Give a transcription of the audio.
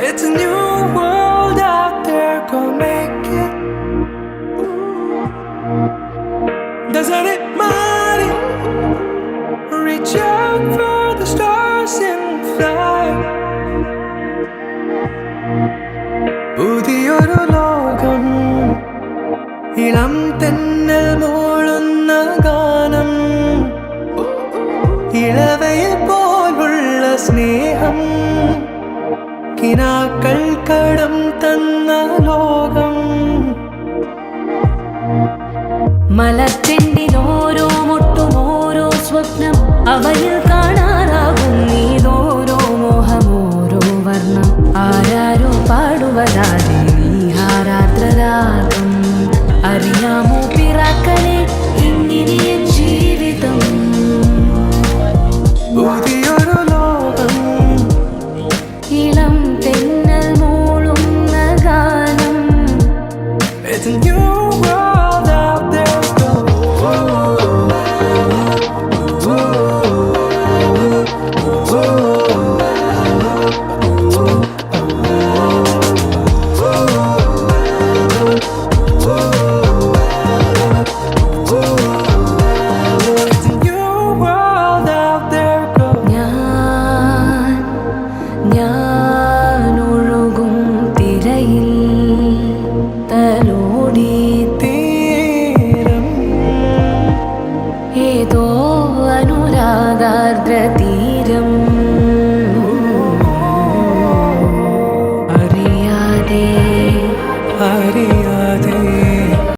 It's a new world out there, go make it. Doesn't it matter? Reach out for the stars and fly. പുതിയൊരു ലോകം, ഇളം തെന്നൽ മൂളുന്ന ഗാനം, ഇളവയിൽ പോലുള്ള സ്നേഹം, കിനാക്കൾ കടം തന്ന ലോകം. മലത്തിൻ